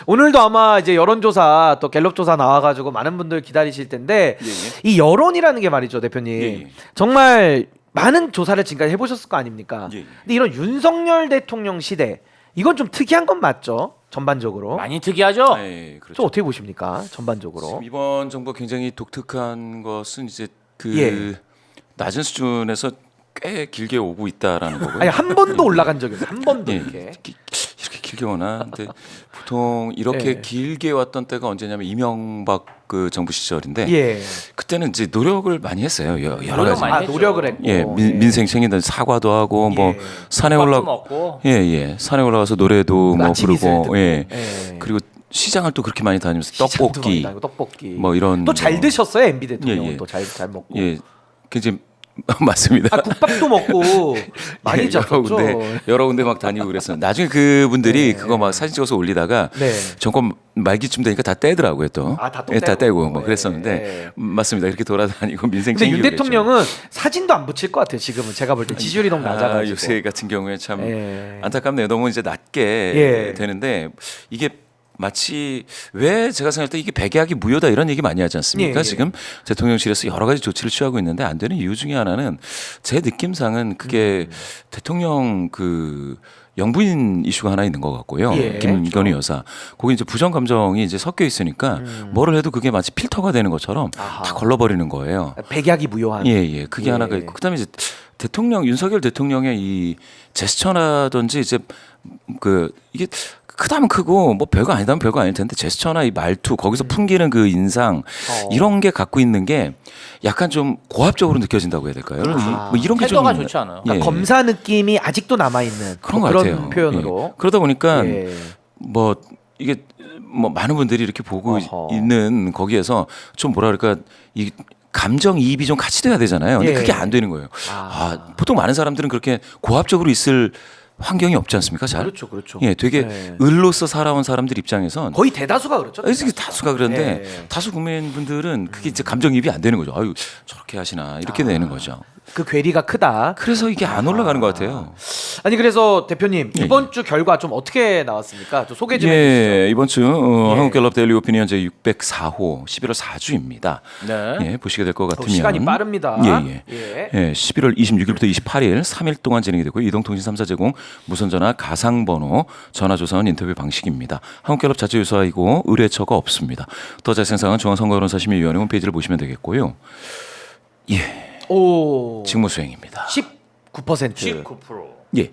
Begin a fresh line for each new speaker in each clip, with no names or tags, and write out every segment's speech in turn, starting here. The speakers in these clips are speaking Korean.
오늘도 아마 이제 여론조사 또 갤럽조사 나와가지고 많은 분들 기다리실 텐데
예, 예.
이 여론이라는 게 말이죠, 대표님.
예, 예.
정말 많은 조사를 지금까지 해보셨을 거 아닙니까?
예, 예.
근데 이런 윤석열 대통령 시대 이건 좀 특이한 건 맞죠? 전반적으로.
많이 특이하죠.
네,
좀
그렇죠.
어떻게 보십니까? 전반적으로.
지금 이번 정부가 굉장히 독특한 것은 이제 그
예.
낮은 수준에서 꽤 길게 오고 있다라는 거고요.
아니 한 번도 올라간 적이 없어요. 한 번도
예,
이렇게.
이렇게 길게 오나? 근데 보통 이렇게
예.
길게 왔던 때가 언제냐면 이명박 그 정부 시절인데
예.
그때는 이제 노력을 많이 했어요. 여러
노력
가지.
많이
아
했죠.
노력을 했고.
예, 민생 챙긴다 사과도 하고 뭐
예.
산에
밥도
올라
먹고.
예, 예. 산에 올라가서 노래도 뭐
아침 이슬
부르고
듣고.
예.
예.
그리고 시장을 또 그렇게 많이 다니면서
시장도
떡볶이
많이 다니고 떡볶이.
뭐 이런
또 잘
뭐-
드셨어요, MB 대통령.
예, 예.
또 잘 먹고.
예. 그 이제 맞습니다.
아 국밥도 먹고 많이
예,
잤었죠.
여러 군데 막 다니고 그랬어요. 나중에 그분들이
네.
그거 막 사진 찍어서 올리다가
네.
정권 말기쯤 되니까 다 떼더라고요 또.
아, 다 또
예, 다
떼고.
떼고 뭐
예,
그랬었는데
예.
맞습니다. 이렇게 돌아다니고 민생
근데
챙기고
윤
그랬죠.
대통령은 사진도 안 붙일 것 같아요. 지금은 제가 볼 때 지지율이 너무 낮아가지고.
요새 같은 경우에 참
예.
안타깝네요. 너무 이제 낮게
예.
되는데 이게 마치 왜 제가 생각할 때 이게 백약이 무효다 이런 얘기 많이 하지 않습니까?
예, 예.
지금 대통령실에서 여러 가지 조치를 취하고 있는데 안 되는 이유 중에 하나는 제 느낌상은 그게 대통령 그 영부인 이슈가 하나 있는 것 같고요.
예.
김건희 여사. 거기 이제 부정 감정이 이제 섞여 있으니까 뭐를 해도 그게 마치 필터가 되는 것처럼
아하.
다 걸러버리는 거예요.
백약이 무효한.
예, 예. 그게
예.
하나가 있고 그다음에 이제 대통령 윤석열 대통령의 이 제스처라든지 이제 그 이게 크다면 크고 뭐 별거 아니다면 별거 아닐 텐데 제스처나 이 말투 거기서 풍기는 그 인상 이런 게 갖고 있는 게 약간 좀 고압적으로 느껴진다고 해야 될까요? 뭐 이런 게 좀
태도가 좋지 않아요.
그러니까
예.
검사 느낌이 아직도 남아 있는
그런
뭐
것
그런
같아요.
표현으로.
예. 그러다 보니까
예.
뭐 이게 뭐 많은 분들이 이렇게 보고
어허.
있는 거기에서 좀 뭐라 그럴까 이 감정이입이 좀 같이 돼야 되잖아요. 근데
예.
그게 안 되는 거예요. 보통 많은 사람들은 그렇게 고압적으로 있을 환경이 없지 않습니까? 잘.
그렇죠, 그렇죠.
예, 되게
예.
을로서 살아온 사람들 입장에선
거의 대다수가 그렇죠.
다수가 그런데
예.
다수 국민분들은 그게 이제 감정이입이 안 되는 거죠. 아유 저렇게 하시나 이렇게 되는 거죠.
그 괴리가 크다.
그래서 이게 안 올라가는 것 같아요.
아니 그래서 대표님
예,
이번 주 결과 좀 어떻게 나왔습니까? 좀 소개 좀 해주시죠.
예, 이번 주
예.
한국갤럽 데일리 오피니언 제 604호 11월 4주입니다.
네.
예, 보시게 될 것 같으면
시간이 빠릅니다.
예, 예.
예.
예, 11월 26일부터 28일 3일 동안 진행이 되고 이동통신 3사 제공 무선전화 가상번호 전화조사원 인터뷰 방식입니다. 한국갤럽 자체유사이고 의뢰처가 없습니다. 더 자세한 사항은 중앙선거여론사심의위원회 홈페이지를 보시면 되겠고요. 예,
오.
직무 수행입니다.
19%.
19%.
예,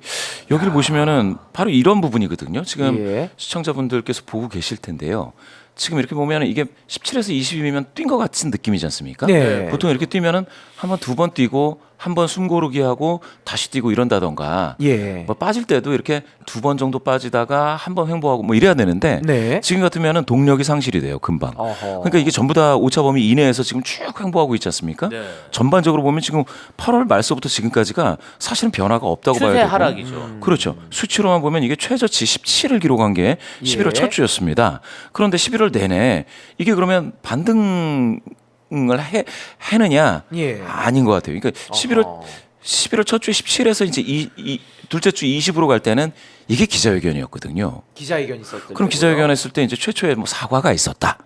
여기를 보시면은 바로 이런 부분이거든요. 지금
예.
시청자분들께서 보고 계실 텐데요. 지금 이렇게 보면은 이게 17에서 20이면 뛴 것 같은 느낌이지 않습니까?
네.
보통 이렇게 뛰면은 한 번, 두 번 뛰고 한 번 숨 고르기 하고 다시 뛰고 이런다던가.
예.
뭐 빠질 때도 이렇게 두 번 정도 빠지다가 한 번 횡보하고 뭐 이래야 되는데
네.
지금 같으면은 동력이 상실이 돼요, 금방.
어허.
그러니까 이게 전부 다 오차 범위 이내에서 지금 쭉 횡보하고 있지 않습니까?
네.
전반적으로 보면 지금 8월 말서부터 지금까지가 사실은 변화가 없다고 봐야
추세
되고.
하락이죠.
그렇죠. 수치로만 보면 이게 최저치 17을 기록한 게 11월
예.
첫 주였습니다. 그런데 11월 내내 이게 그러면 반등을 해느냐?
예.
아닌 것 같아요. 그러니까 11월 첫 주 17에서 이제 이 둘째 주 20으로 갈 때는 이게 기자회견이었거든요.
기자회견 있었을
그럼
때고요.
기자회견 했을 때 이제 최초에 뭐 사과가 있었다.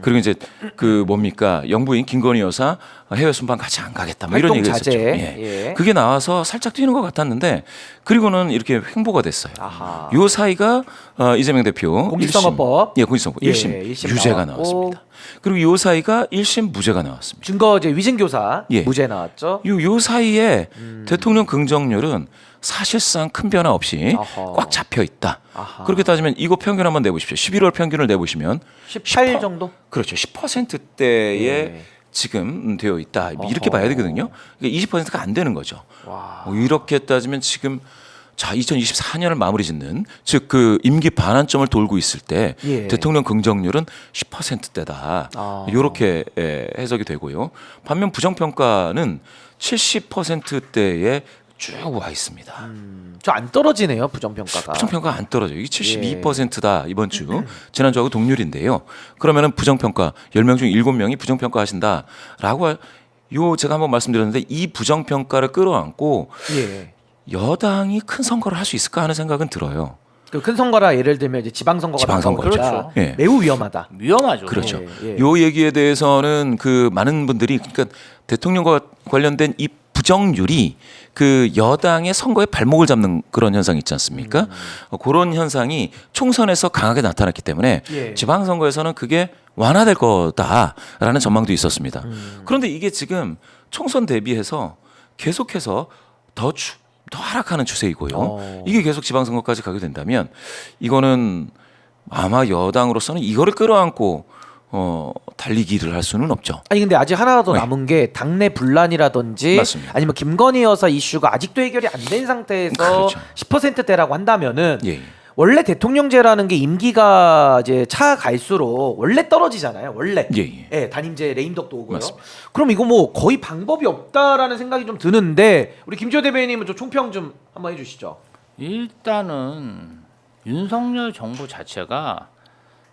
그리고 이제 그 뭡니까 영부인 김건희 여사 해외 순방 같이 안 가겠다. 뭐 이런
활동
얘기가
자제.
있었죠. 예.
예.
그게 나와서 살짝 뛰는 것 같았는데 그리고는 이렇게 횡보가 됐어요.
아하.
요 사이가 이재명 대표
공직선거법.
1심, 예, 공직선거법
예,
1심,
1심
유죄가
나왔고.
나왔습니다. 그리고 요 사이가 1심 무죄가 나왔습니다.
증거제 위증교사
예.
무죄 나왔죠.
요 사이에 대통령 긍정률은 사실상 큰 변화 없이
아하.
꽉 잡혀 있다.
아하.
그렇게 따지면 이거 평균 한번 내보십시오. 11월 평균을 내보시면
18 정도?
그렇죠. 10%대에
예.
지금 되어 있다. 이렇게 봐야 되거든요. 그러니까 20%가 안 되는 거죠.
와.
이렇게 따지면 지금 자 2024년을 마무리 짓는 즉 그 임기 반환점을 돌고 있을 때
예.
대통령 긍정률은 10%대다.
아.
이렇게 해석이 되고요. 반면 부정평가는 70%대에 쭉 와 있습니다.
저 안 떨어지네요 부정평가가.
부정평가 안 떨어져요. 이게 72%다 이번 주. 지난주하고 동률인데요. 그러면은 부정평가 10명 중 7명이 부정평가 하신다라고 요 제가 한번 말씀드렸는데 이 부정평가를 끌어안고
예.
여당이 큰 선거를 할 수 있을까 하는 생각은 들어요.
그 큰 선거라 예를 들면 이제 지방선거가
지방선거죠.
나오니까
그렇죠. 예.
매우 위험하다.
위험하죠.
그렇죠.
예.
요 얘기에 대해서는 그 많은 분들이 그러니까 대통령과 관련된 이 부정률이 그 여당의 선거에 발목을 잡는 그런 현상이 있지 않습니까? 그런 현상이 총선에서 강하게 나타났기 때문에
예.
지방선거에서는 그게 완화될 거다라는 전망도 있었습니다. 그런데 이게 지금 총선 대비해서 계속해서 더 하락하는 추세이고요. 이게 계속 지방선거까지 가게 된다면 이거는 아마 여당으로서는 이거를 끌어안고 달리기를 할 수는 없죠.
아니 근데 아직 하나 더
네.
남은 게 당내 분란이라든지
맞습니다.
아니면 김건희 여사 이슈가 아직도 해결이 안 된 상태에서
그렇죠.
10%대라고 한다면은
예.
원래 대통령제라는 게 임기가 이제 차갈수록 원래 떨어지잖아요. 원래.
예.
단임제 레임덕도 오고요.
맞습니다.
그럼 이거 뭐 거의 방법이 없다라는 생각이 좀 드는데 우리 김지호 대변인님은 좀 총평 좀 한번 해주시죠.
일단은 윤석열 정부 자체가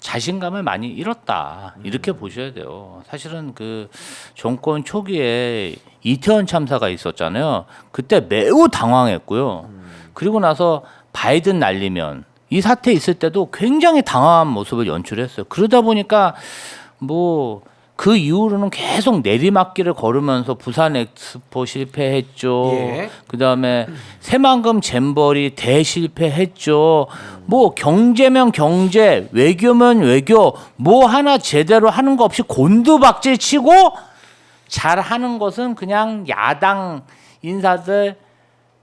자신감을 많이 잃었다 이렇게 보셔야 돼요. 사실은 그 정권 초기에 이태원 참사가 있었잖아요. 그때 매우 당황했고요. 그리고 나서 바이든 날리면 이 사태 있을 때도 굉장히 당황한 모습을 연출했어요. 그러다 보니까 뭐 그 이후로는 계속 내리막길을 걸으면서 부산 엑스포 실패했죠.
예.
그다음에 새만금 잼버리 대실패했죠. 뭐 경제면 경제, 외교면 외교, 뭐 하나 제대로 하는 거 없이 곤두박질 치고 잘하는 것은 그냥 야당 인사들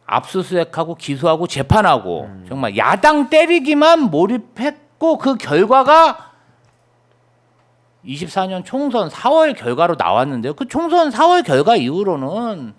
압수수색하고 기소하고 재판하고 정말 야당 때리기만 몰입했고 그 결과가 24년 총선 4월 결과로 나왔는데요. 그 총선 4월 결과 이후로는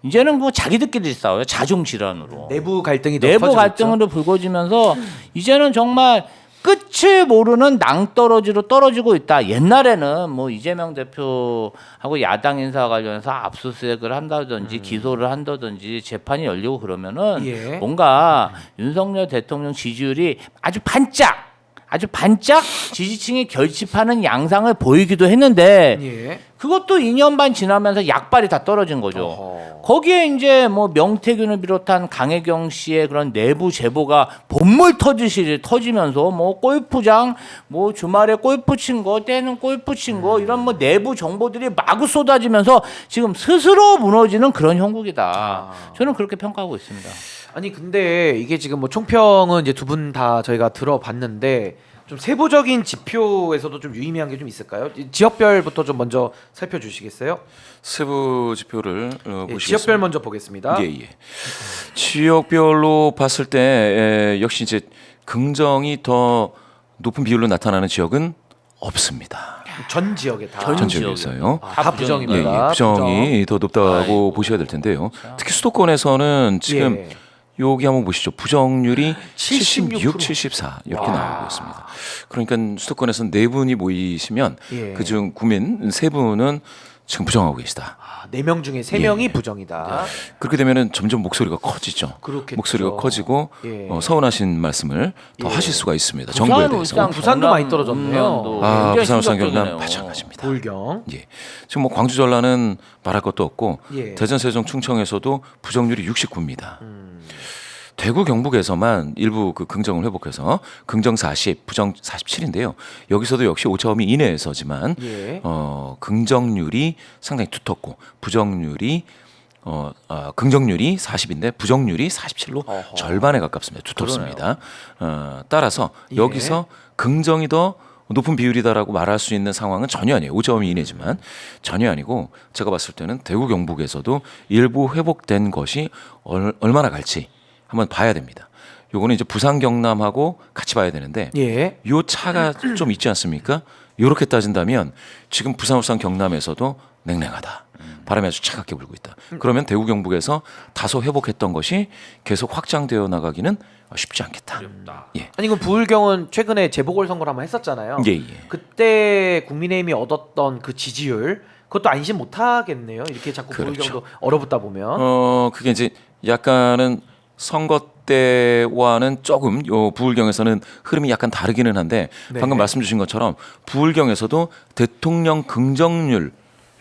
이제는 뭐 자기들끼리 싸워요. 자중 질환으로.
내부 갈등이 더
내부
커지고
갈등으로 불거지면서 이제는 정말 끝을 모르는 낭떠러지로 떨어지고 있다. 옛날에는 뭐 이재명 대표하고 야당 인사 관련해서 압수수색을 한다든지 기소를 한다든지 재판이 열리고 그러면은
예.
뭔가 윤석열 대통령 지지율이 아주 반짝 지지층이 결집하는 양상을 보이기도 했는데
예.
그것도 2년 반 지나면서 약발이 다 떨어진 거죠.
어허.
거기에 이제 뭐 명태균을 비롯한 강혜경 씨의 그런 내부 제보가 본물 터지시 터지면서 뭐 골프장 뭐 주말에 골프 친 거, 때는 골프 친 거 이런 뭐 내부 정보들이 마구 쏟아지면서 지금 스스로 무너지는 그런 형국이다. 저는 그렇게 평가하고 있습니다.
아니 근데 이게 지금 뭐 총평은 이제 두 분 다 저희가 들어봤는데 좀 세부적인 지표에서도 좀 유의미한 게 좀 있을까요? 지역별부터 좀 먼저 살펴주시겠어요?
세부 지표를
예,
보시겠습니다.
지역별 먼저 보겠습니다.
예. 지역별로 봤을 때 역시 이제 긍정이 더 높은 비율로 나타나는 지역은 없습니다.
전 지역에 다.
전
지역에서요.
다 부정입니다.
부정이 더 높다고
아이고,
보셔야 될 텐데요. 특히 수도권에서는 지금
예.
여기 한번 보시죠. 부정률이
76%.
76, 74 이렇게
와.
나오고 있습니다. 그러니까 수도권에서 네 분이 모이시면
예.
그중 국민 세 분은 지금 부정하고 계시다.
4명 중에 3명이 부정이다.
그렇게 되면은 점점 목소리가 커지죠.
그렇겠죠.
목소리가 커지고
예.
서운하신 말씀을 더
예.
하실 수가 있습니다. 정부에 대해서.
부산도 많이 떨어졌네요.
부산, 울산, 경남 마찬가지입니다.
불경.
예. 지금 뭐 광주, 전라는 말할 것도 없고
예.
대전, 세종, 충청에서도 부정률이 69입니다. 대구, 경북에서만 일부 그 긍정을 회복해서 긍정 40, 부정 47인데요. 여기서도 역시 오차범위 이내에서지만
예.
긍정률이 상당히 두텁고 부정률이 긍정률이 40인데 부정률이 47로
어허.
절반에 가깝습니다. 두텁습니다. 따라서 여기서 긍정이 더 높은 비율이다라고 말할 수 있는 상황은 전혀 아니에요. 오차범위 이내지만 전혀 아니고 제가 봤을 때는 대구, 경북에서도 일부 회복된 것이 얼마나 갈지 한번 봐야 됩니다. 요거는 이제 부산, 경남하고 같이 봐야 되는데
예.
요 차가 좀 있지 않습니까? 요렇게 따진다면 지금 부산, 울산, 경남에서도 냉랭하다. 바람이 아주 차갑게 불고 있다. 그러면 대구, 경북에서 다소 회복했던 것이 계속 확장되어 나가기는 쉽지 않겠다. 예.
아니 그럼 부울경은 최근에 재보궐선거를 한번 했었잖아요.
예.
그때 국민의힘이 얻었던 그 지지율 그것도 안심 못 하겠네요. 이렇게 자꾸
그렇죠.
부울경도 얼어붙다 보면.
그게 이제 약간은 선거 때와는 조금 요 부울경에서는 흐름이 약간 다르기는 한데
네.
방금 말씀 주신 것처럼 부울경에서도 대통령 긍정률,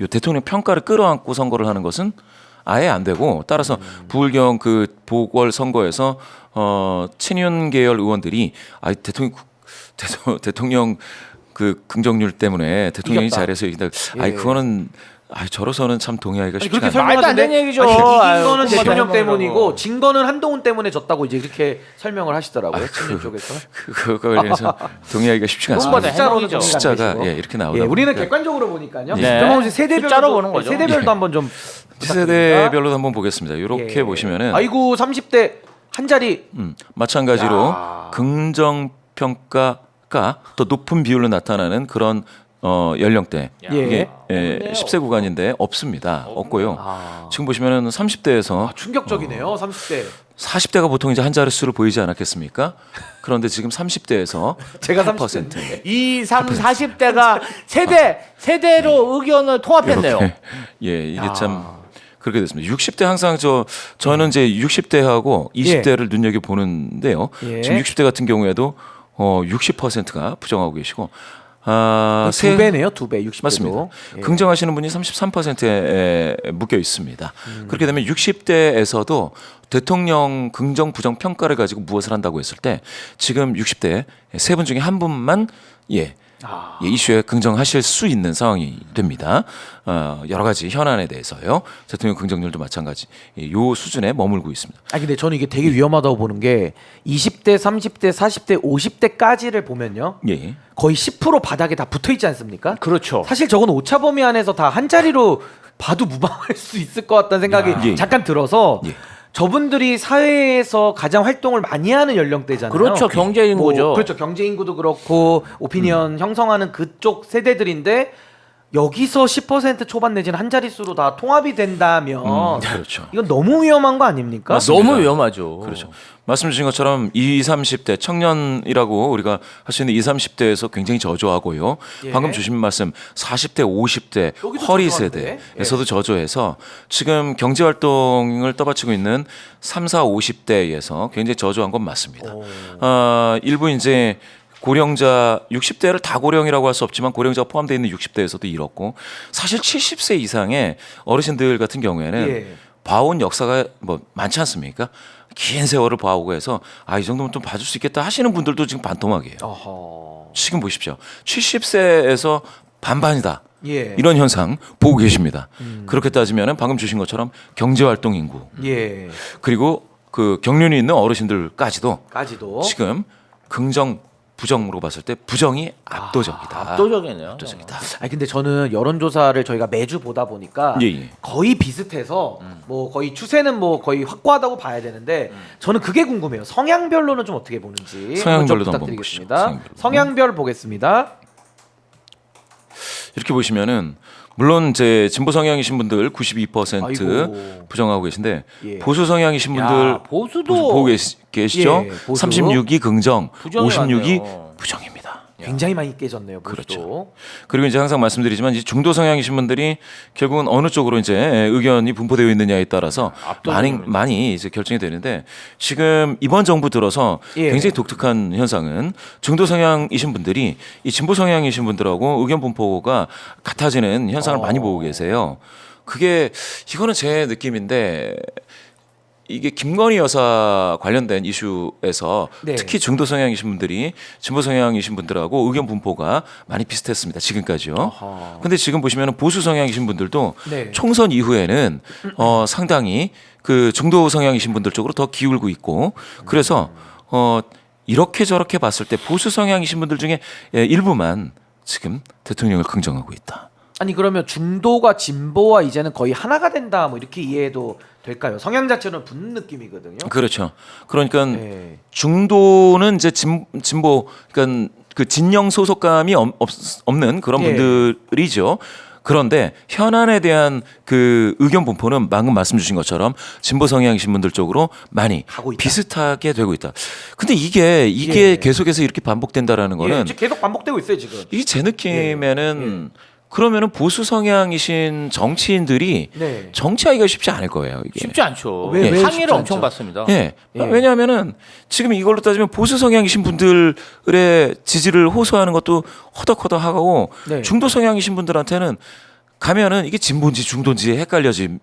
요 대통령 평가를 끌어안고 선거를 하는 것은 아예 안 되고 따라서 부울경 그 보궐 선거에서 친윤 계열 의원들이 대통령 그 긍정률 때문에 대통령이
이겼다.
잘해서 이긴다.
예.
그거는 저로서는 참 동의하기가 쉽지
그렇게
않아요.
말도 안
설명하는데
되는 얘기죠.
아니, 이긴
아유,
거는
그거
대통령
설명하려고.
때문이고 진 거는 한동훈 때문에 졌다고 이제 이렇게 설명을 하시더라고요. 친윤 쪽에서.
그거 관련해서 동의하기가 쉽지가
그건
않습니다.
숫자로는
숫자로는
동의가
숫자가
되시고.
이렇게 나오다
예, 우리는
보니까
객관적으로 보니까요.
네.
그럼 혹시 세대별로
숫자로 보는 거죠.
세대별도 한번 좀
세대별로도 한번 보겠습니다. 이렇게
예.
보시면은
아이고 30대 한 자리
마찬가지로
야.
긍정 평가가 더 높은 비율로 나타나는 그런 연령대
야.
예.
이게
없네요.
10세 구간인데 없습니다. 없고요.
아.
지금 보시면은 30대에서
충격적이네요. 30대.
40대가 보통 이제 한 자릿수를 보이지 않았겠습니까? 그런데 지금 30대에서
제가
8%.
2, 3, 40대가 세대로 의견을 통합했네요.
예, 이게
야.
참 그렇게 됐습니다. 60대 항상 저는 이제 60대하고 20대를 눈여겨 보는데요.
예.
지금 60대 같은 경우에도 60%가 부정하고 계시고
두 배네요. 두 배. 60대도.
맞습니다.
예.
긍정하시는 분이 33%에 묶여 있습니다. 그렇게 되면 60대에서도 대통령 긍정 부정 평가를 가지고 무엇을 한다고 했을 때 지금 60대 세 분 중에 한 분만 이슈에 긍정하실 수 있는 상황이 됩니다. 여러 가지 현안에 대해서요. 대통령 긍정률도 마찬가지 요 수준에 머물고 있습니다.
아 근데 저는 이게 되게 위험하다고 보는 게 20대, 30대, 40대, 50대까지를 보면요.
예.
거의 10% 바닥에 다 붙어 있지 않습니까?
그렇죠.
사실 저건 오차 범위 안에서 다 한 자리로 봐도 무방할 수 있을 것 같다는 생각이
예.
잠깐 들어서
예.
저분들이 사회에서 가장 활동을 많이 하는 연령대잖아요.
그렇죠. 경제 인구죠.
그렇죠. 경제 인구도 그렇고 오피니언 형성하는 그쪽 세대들인데 여기서 10% 초반 내지는 한 자릿수로 다 통합이 된다면
그렇죠.
이건 너무 위험한 거 아닙니까?
맞습니다.
너무 위험하죠.
그렇죠. 말씀 주신 것처럼 20, 30대 청년이라고 우리가 할 수 있는 20, 30대에서 굉장히 저조하고요.
예.
방금 주신 말씀 40대, 50대
여기도
허리
저조한데?
세대에서도 저조해서 지금 경제 활동을 떠받치고 있는 3, 4, 50대에서 굉장히 저조한 건 맞습니다. 일부 이제 고령자 60대를 다 고령이라고 할 수 없지만 고령자가 포함되어 있는 60대에서도 이렇고 사실 70세 이상의 어르신들 같은 경우에는
예.
봐온 역사가 뭐 많지 않습니까? 긴 세월을 봐오고 해서 이 정도면 좀 봐줄 수 있겠다 하시는 분들도 지금 반토막이에요.
어허.
지금 보십시오. 70세에서 반반이다.
예.
이런 현상 보고 계십니다. 그렇게 따지면 방금 주신 것처럼 경제활동 인구
예.
그리고 그 경륜이 있는 어르신들까지도
까지도
지금 긍정 부정으로 봤을 때 부정이 압도적이다.
압도적이네요.
압도적이다.
아니 근데 저는 여론조사를 저희가 매주 보다 보니까
예.
거의 비슷해서 뭐 거의 추세는 뭐 거의 확고하다고 봐야 되는데 저는 그게 궁금해요. 성향별로는 좀 어떻게 보는지
성향별로도
좀
한번
부탁드리겠습니다.
보시죠.
성향별 보겠습니다.
이렇게 보시면은 물론 이제 진보 성향이신 분들 92%
아이고.
부정하고 계신데
예.
보수 성향이신 분들
야, 보수도
보고 계시죠?
예, 보수.
36이 긍정,
부정이
56이
많네요.
부정입니다.
굉장히 많이 깨졌네요. 보수도.
그렇죠. 그리고 이제 항상 말씀드리지만 이제 중도 성향이신 분들이 결국은 어느 쪽으로 이제 의견이 분포되어 있느냐에 따라서
압도적입니다.
많이 이제 결정이 되는데 지금 이번 정부 들어서
예.
굉장히 독특한 현상은 중도 성향이신 분들이 이 진보 성향이신 분들하고 의견 분포가 같아지는 현상을 많이 보고 계세요. 그게 이거는 제 느낌인데 이게 김건희 여사 관련된 이슈에서
네.
특히 중도 성향이신 분들이 진보 성향이신 분들하고 의견 분포가 많이 비슷했습니다. 지금까지요.
아하.
근데 지금 보시면 보수 성향이신 분들도
네.
총선 이후에는 상당히 그 중도 성향이신 분들 쪽으로 더 기울고 있고 그래서 이렇게 저렇게 봤을 때 보수 성향이신 분들 중에 일부만 지금 대통령을 긍정하고 있다.
아니 그러면 중도가 진보와 이제는 거의 하나가 된다 뭐 이렇게 이해해도 될까요? 성향 자체는 붙는 느낌이거든요.
그렇죠. 그러니까
네.
중도는 이제 진보 그러니까 그 진영 소속감이 없는 그런
예.
분들이죠. 그런데 현안에 대한 그 의견 분포는 방금 말씀 주신 것처럼 진보 성향이신 분들 쪽으로 많이
가고 있다.
비슷하게 되고 있다. 근데 이게
예.
계속해서 이렇게 반복된다라는
예,
거는
지금 계속 반복되고 있어요 지금.
이게 제 느낌에는 그러면은 보수 성향이신 정치인들이
네.
정치하기가 쉽지 않을 거예요. 이게.
쉽지 않죠.
왜 쉽지
항의를 엄청
않죠?
받습니다.
예.
예.
왜냐하면은 지금 이걸로 따지면 보수 성향이신 분들의 지지를 호소하는 것도 허덕허덕하고
네.
중도 성향이신 분들한테는 가면은 이게 진보인지 중도인지 헷갈려지면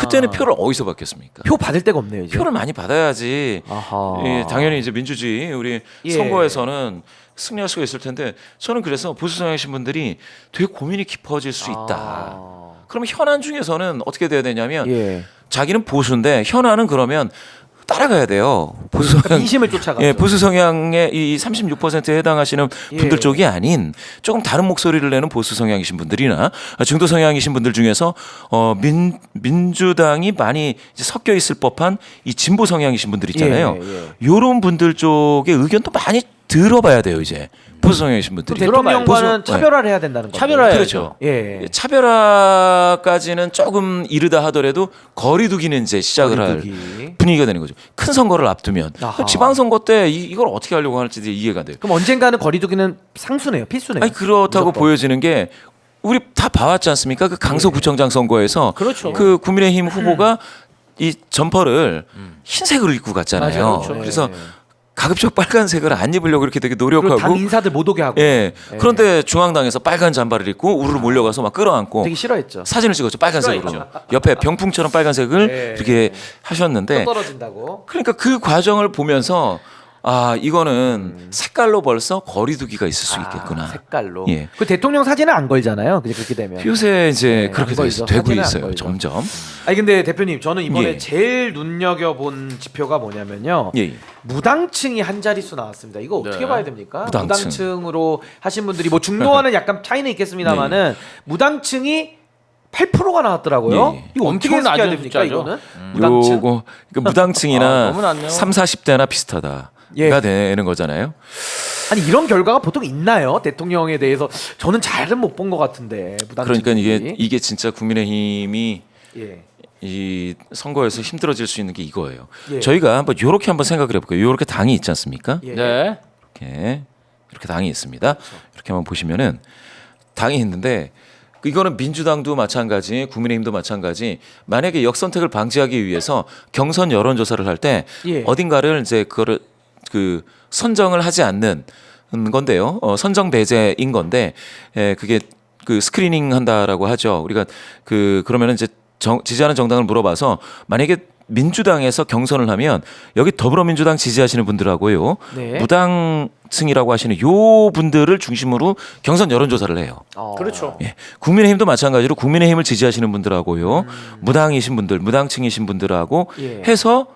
그때는 표를 어디서 받겠습니까?
표 받을 데가 없네요. 이제.
표를 많이 받아야지.
아하.
예, 당연히 이제 민주주의 우리
예.
선거에서는 승리할 수가 있을 텐데 저는 그래서 보수 성향이신 분들이 되게 고민이 깊어질 수 있다. 그러면 현안 중에서는 어떻게 돼야 되냐면
예.
자기는 보수인데 현안은 그러면 따라가야 돼요. 보수 성향
민심을 쫓아가죠.
예, 보수 성향의 이 36%에 해당하시는 분들
예.
쪽이 아닌 조금 다른 목소리를 내는 보수 성향이신 분들이나 중도 성향이신 분들 중에서 민주당이 많이 이제 섞여 있을 법한 이 진보 성향이신 분들 있잖아요. 요런 분들 쪽의 의견도 많이 들어봐야 돼요, 이제. 보수 성향이신 분들이.
대통령과는
보수-
차별화를 해야 된다는 거죠.
차별화해야죠.
그렇죠.
예.
차별화까지는 조금 이르다 하더라도 거리두기는 이제 시작을 할
거리두기.
분위기가 되는 거죠. 큰 선거를 앞두면
아하.
지방선거 때 이걸 어떻게 하려고 하는지 이해가 돼요.
그럼 언젠가는 거리두기는 상수네요, 필수네요.
아니 그렇다고
무조건.
보여지는 게 우리 다 봐왔지 않습니까? 그 강서구청장 선거에서
그렇죠.
그 국민의힘 후보가 이 점퍼를 흰색으로 입고 갔잖아요.
맞아요. 그렇죠.
그래서
예.
가급적 빨간색을 안 입으려고 이렇게 되게
그리고 당
노력하고
인사들 못 오게 하고.
예.
예.
그런데 중앙당에서 빨간 잠바를 입고 우르르 몰려가서 막 끌어안고
되게 싫어했죠.
사진을 찍었죠. 빨간색으로.
싫어했죠.
옆에 병풍처럼 빨간색을
예.
이렇게 하셨는데
또 떨어진다고.
그러니까 그 과정을 보면서 이거는 색깔로 벌써 거리두기가 있을 수 있겠구나.
색깔로.
예.
그 대통령 사진은 안 걸잖아요. 그게 그렇게 되면.
요새 이제
네,
그렇게
안 걸죠.
되고
사진은 안
있어요.
걸죠.
점점.
아니 근데 대표님 저는 이번에
예.
제일 눈여겨본 지표가 뭐냐면요.
예.
무당층이 한 자릿수 나왔습니다. 이거 어떻게
네.
봐야 됩니까?
무당층.
으로 하신 분들이 뭐 중도와는 약간 차이는 있겠습니다만은 무당층이 8%가 나왔더라고요.
예.
이거 어떻게
엄청
해석해야
낮은
됩니까?
숫자죠.
이거는 무당층.
요거 그러니까 무당층이나
너무 낮네요.
3, 40대나 비슷하다가
예.
되는 거잖아요.
아니 이런 결과가 보통 있나요? 대통령에 대해서 저는 잘은 못 본 것 같은데 무당층.
그러니까 이게 진짜 국민의힘이
예.
이 선거에서 힘들어질 수 있는 게 이거예요.
예.
저희가 한번 생각을 해볼게요. 요렇게 당이 있지 않습니까?
예.
네.
이렇게 당이 있습니다. 이렇게 한번 보시면은 당이 있는데 이거는 민주당도 마찬가지, 국민의힘도 마찬가지. 만약에 역선택을 방지하기 위해서 경선 여론조사를 할 때
예.
어딘가를 이제 그거를 그 선정을 하지 않는 건데요. 선정 배제인 건데 그게 그 스크리닝 한다라고 하죠. 우리가 그러면은 이제 지지하는 정당을 물어봐서 만약에 민주당에서 경선을 하면 여기 더불어민주당 지지하시는 분들하고요,
네.
무당층이라고 하시는 요 분들을 중심으로 경선 여론조사를 해요.
그렇죠.
예. 국민의힘도 마찬가지로 국민의힘을 지지하시는 분들하고요, 무당이신 분들, 무당층이신 분들하고
예.
해서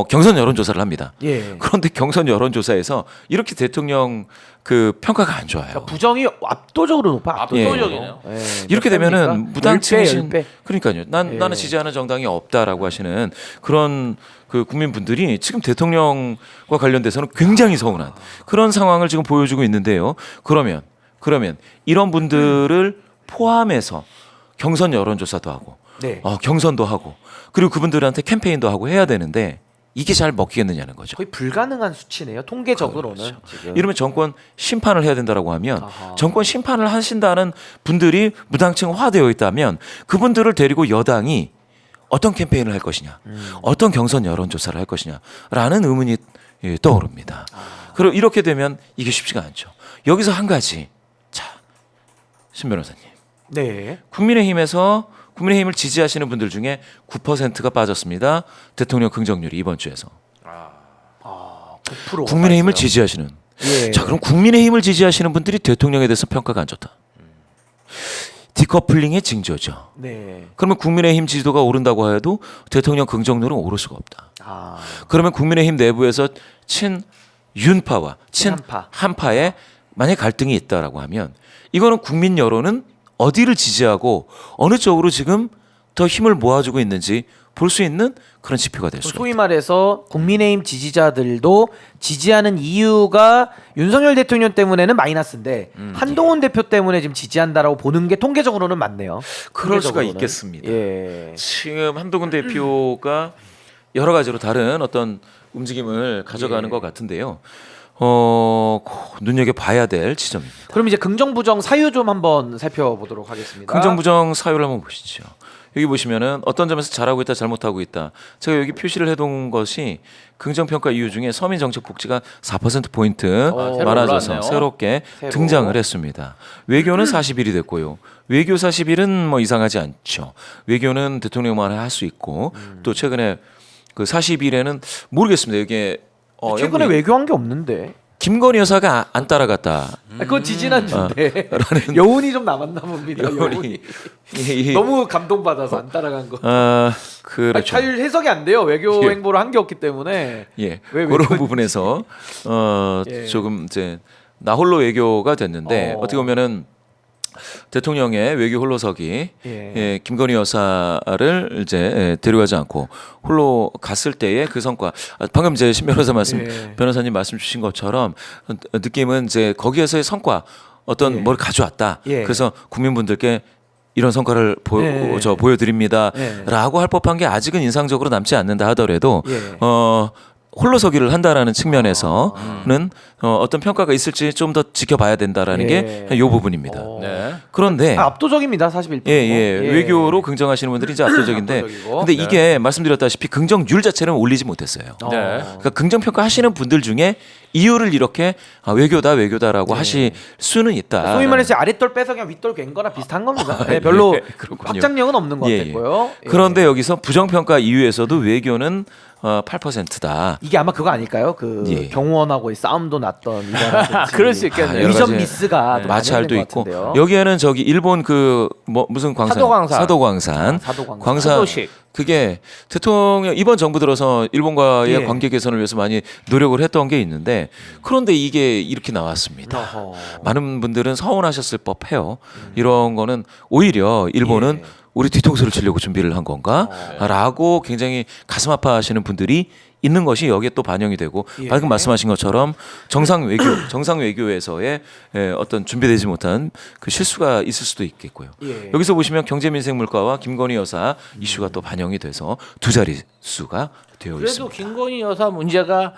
경선 여론조사를 합니다.
예.
그런데 경선 여론조사에서 이렇게 대통령 그 평가가 안 좋아요.
그러니까 부정이 압도적으로 높아.
압도적이네요.
예.
이렇게 되면은 무당층이신
10배.
그러니까요.
예.
나는 지지하는 정당이 없다라고 하시는 그런 그 국민분들이 지금 대통령과 관련돼서는 굉장히 서운한 그런 상황을 지금 보여주고 있는데요. 그러면 이런 분들을 포함해서 경선 여론조사도 하고
네.
경선도 하고 그리고 그분들한테 캠페인도 하고 해야 되는데 이게 잘 먹히겠느냐는 거죠.
거의 불가능한 수치네요. 통계적으로는. 지금.
이러면 정권 심판을 해야 된다라고 하면
아하.
정권 심판을 하신다는 분들이 무당층화되어 있다면 그분들을 데리고 여당이 어떤 캠페인을 할 것이냐, 어떤 경선 여론조사를 할 것이냐라는 의문이 떠오릅니다. 그리고 이렇게 되면 이게 쉽지가 않죠. 여기서 한 가지, 자, 신 변호사님,
네.
국민의힘을 지지하시는 분들 중에 9%가 빠졌습니다. 대통령 긍정률이 이번 주에서.
9%.
국민의힘을 지지하시는.
예.
자, 그럼 국민의힘을 지지하시는 분들이 대통령에 대해서 평가가 안 좋다. 디커플링의 징조죠.
네.
그러면 국민의힘 지지도가 오른다고 해도 대통령 긍정률은 오를 수가 없다.
아.
그러면 국민의힘 내부에서 친윤파와
친한파.
친한파에 만약 갈등이 있다라고 하면 이거는 국민 여론은 어디를 지지하고 어느 쪽으로 지금 더 힘을 모아주고 있는지 볼 수 있는 그런 지표가 될 수가
소위
있다.
말해서 국민의힘 지지자들도 지지하는 이유가 윤석열 대통령 때문에는 마이너스인데 한동훈 대표 때문에 지금 지지한다라고 보는 게 통계적으로는 맞네요.
그럴 수가
통계적으로는.
있겠습니다.
예.
지금 한동훈 대표가 여러 가지로 다른 어떤 움직임을 가져가는
예.
것 같은데요. 눈여겨 봐야 될 지점입니다.
그럼 이제 긍정 부정 사유 좀 한번 살펴보도록 하겠습니다.
긍정 부정 사유를 한번 보시죠. 여기 보시면은 어떤 점에서 잘하고 있다, 잘못하고 있다. 제가 여기 표시를 해둔 것이 긍정평가 이유 중에 서민정책복지가 4% 포인트
새로
많아져서
올랐네요.
새롭게
새로.
등장을 했습니다. 외교는 41이 됐고요. 외교 41은 뭐 이상하지 않죠. 외교는 대통령만 할 수 있고 또 최근에 그 40일에는 모르겠습니다. 이게
최근에
여기
외교한 게 없는데.
김건희 여사가 안 따라갔다.
그건 지지난주인데 여운이 좀 남았나 봅니다. 여운이 너무 감동받아서 안 따라간 거.
그렇죠.
잘 해석이 안 돼요. 외교
예.
행보를 한 게 없기 때문에.
예,
왜
그런
외교인지.
부분에서
예.
조금 이제 나 홀로 외교가 됐는데 어떻게 보면은 대통령의 외교 홀로서기
예.
김건희 여사를 이제 데려가지 않고 홀로 갔을 때의 그 성과 방금 이제 신 변호사 변호사님 말씀 주신 것처럼 느낌은 이제 거기에서의 성과 어떤
예.
뭘 가져왔다.
예.
그래서 국민분들께 이런 성과를
예.
보여드립니다라고 할 법한 게 아직은 인상적으로 남지 않는다 하더라도
예.
홀로서기를 한다라는 측면에서는 어떤 평가가 있을지 좀 더 지켜봐야 된다라는
예.
게 이 부분입니다.
네.
그런데
압도적입니다. 41%.
예. 외교로 긍정하시는 분들이 이제 압도적인데
압도적이고.
근데 이게 말씀드렸다시피 긍정률 자체는 올리지 못했어요.
네.
그러니까 긍정평가 하시는 분들 중에 이유를 이렇게 외교다라고 하실 수는 있다.
소위 말해서 아랫돌 빼서 그냥 윗돌 괭 거나 비슷한 겁니다. 네, 별로
예, 그렇군요.
확장력은 없는 것 같았고요. 예.
그런데 여기서 부정평가 이유에서도 외교는 8%다.
이게 아마 그거 아닐까요? 그
예.
경호원하고의 싸움도 났던 이라든지
그럴 수 있겠네요.
여러
위전
가지
미스가 또
마찰도
많이
있고
있고
여기에는 저기 일본 그 뭐 무슨 광산
사도광산.
사도광산
사도광산.
사도식.
그게 대통령 이번 정부 들어서 일본과의
예.
관계 개선을 위해서 많이 노력을 했던 게 있는데 그런데 이게 이렇게 나왔습니다.
어허.
많은 분들은 서운하셨을 법해요. 이런 거는 오히려 일본은
예.
우리 뒤통수를 치려고 준비를 한 건가? 라고 굉장히 가슴 아파하시는 분들이 있는 것이 여기에 또 반영이 되고
예.
방금 말씀하신 것처럼 정상 외교에서의 어떤 준비되지 못한 그 실수가 있을 수도 있겠고요.
예.
여기서 보시면 경제민생 물가와 김건희 여사 이슈가 또 반영이 돼서 두 자릿수가 되어
그래도
있습니다.
김건희 여사 문제가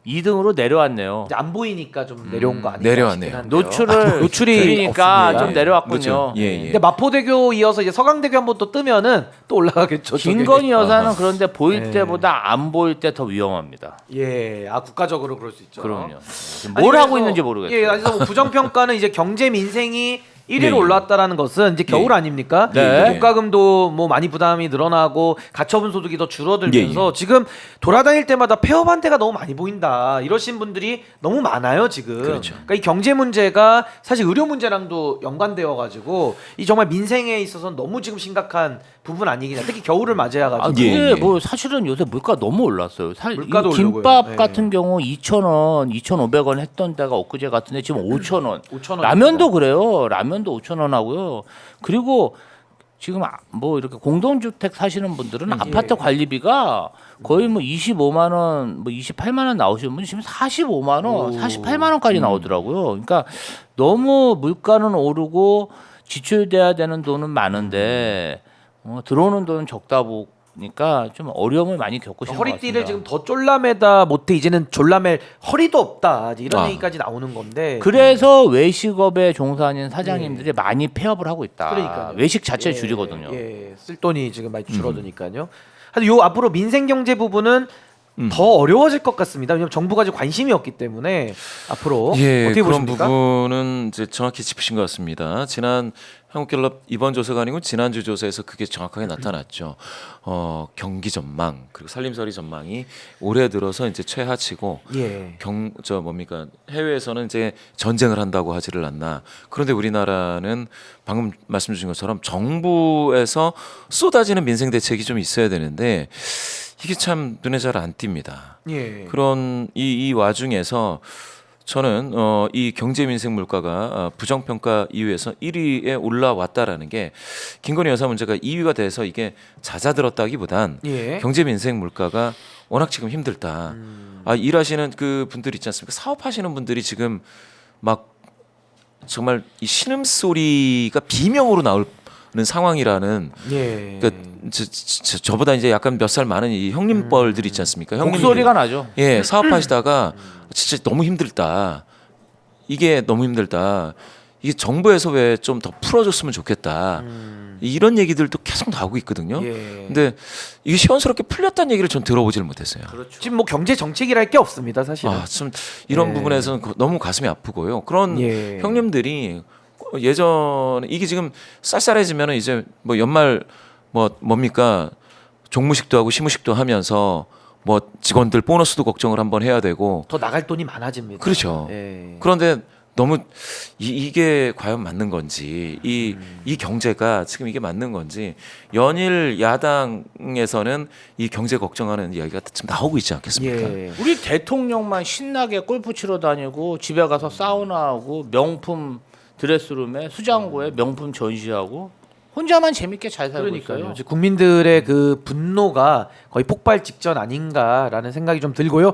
2등으로 내려왔네요.
이제 안 보이니까 좀 내려온 거 아닌가
내려왔네요.
싶긴 한데요.
노출을
노출이
줄이니까
없습니다.
좀 내려왔군요.
그렇죠. 예.
근데 마포대교 이어서 이제 서강대교 한번 또 뜨면은 또 올라가겠죠. 저게.
김건희 여사는 그런데 보일
예.
때보다 안 보일 때 더 위험합니다.
예, 국가적으로 그럴 수 있죠.
그럼요.
아니,
뭘 하고
그래서-
있는지 모르겠어요.
예, 그래서 뭐 부정평가는 이제 경제 민생이 1위로
예, 예.
올라왔다라는 것은 이제 겨울
예.
아닙니까?
네.
국가금도 뭐 많이 부담이 늘어나고 가처분 소득이 더 줄어들면서
예,
지금 돌아다닐 때마다 폐업 한대가 너무 많이 보인다. 이러신 분들이 너무 많아요 지금.
그렇죠.
그러니까 이 경제 문제가 사실 의료 문제랑도 연관되어 가지고 이 정말 민생에 있어서는 너무 지금 심각한 부분 아니겠냐. 특히 겨울을 맞이해 가지고.
그게
예.
뭐 사실은 요새 물가 너무 올랐어요.
물가도
이 김밥
오르고요. 예.
같은 경우 2,000원, 2,500원 했던 데가 엊그제 같은데 지금 5,000원.
5,000원.
라면도 그래요. 라면도 5,000원 하고요. 그리고 지금 뭐 이렇게 공동주택 사시는 분들은 아파트 관리비가 거의 뭐 25만 원, 뭐 28만 원 나오시는 분이 지금 45만 원, 48만 원까지 나오더라고요. 그러니까 너무 물가는 오르고 지출돼야 되는 돈은 많은데 들어오는 돈은 적다 보니까 좀 어려움을 많이 겪으시는 것 같습니다.
허리띠를 지금 더 쫄라매다 못해 이제는 졸라맬 허리도 없다 이런
아.
얘기까지 나오는 건데.
그래서 외식업에 종사하는 사장님들이 많이 폐업을 하고 있다.
그러니까요.
외식 자체를
예,
줄이거든요.
예, 쓸 돈이 지금 많이 줄어드니까요. 하여튼 요 앞으로 민생 경제 부분은 더 어려워질 것 같습니다. 왜냐하면 정부가 지금 관심이 없기 때문에 앞으로
예,
어떻게
그런
보십니까?
부분은 이제 정확히 짚으신 것 같습니다. 지난 한국갤럽 이번 조사가 아니고 지난주 조사에서 그게 정확하게 나타났죠. 경기 전망 그리고 살림살이 전망이 올해 들어서 이제 최하치고
예.
해외에서는 이제 전쟁을 한다고 하지를 않나. 그런데 우리나라는 방금 말씀 주신 것처럼 정부에서 쏟아지는 민생 대책이 좀 있어야 되는데 이게 참 눈에 잘 안 띕니다.
예.
그런 이 와중에서 저는 이 경제 민생 물가가 부정평가 이후에서 1위에 올라왔다라는 게 김건희 여사 문제가 2위가 돼서 이게 잦아들었다기보단
예.
경제 민생 물가가 워낙 지금 힘들다. 일하시는 그 분들 있지 않습니까? 사업하시는 분들이 지금 막 정말 이 신음소리가 비명으로 나오는 상황이라는
예.
그러니까 저보다 이제 약간 몇 살 많은 이 형님뻘들 있지 않습니까? 형님들이
목소리가 나죠.
예, 사업하시다가 진짜 너무 힘들다. 이게 너무 힘들다. 이게 정부에서 왜 좀 더 풀어줬으면 좋겠다. 이런 얘기들도 계속 나오고 있거든요.
예.
근데 이게 시원스럽게 풀렸다는 얘기를 전 들어보질 못했어요.
지금 뭐 경제 정책이랄 게 없습니다, 사실은.
아, 참 이런
예.
부분에서는 너무 가슴이 아프고요. 그런
예.
형님들이 예전에 이게 지금 쌀쌀해지면은 이제 뭐 연말 뭡니까 종무식도 하고 시무식도 하면서 뭐 직원들 보너스도 걱정을 한번 해야 되고
더 나갈 돈이 많아집니다.
그렇죠.
예.
그런데 너무 이게 과연 맞는 건지 이 경제가 지금 이게 맞는 건지 연일 야당에서는 이 경제 걱정하는 이야기가 지금 나오고 있지 않겠습니까?
예.
우리 대통령만 신나게 골프 치러 다니고 집에 가서 사우나하고 명품 드레스룸에 수장고에 명품 전시하고 혼자만 재밌게 잘 살고
그러니까요.
있어요.
이제 국민들의 그 분노가 거의 폭발 직전 아닌가라는 생각이 좀 들고요.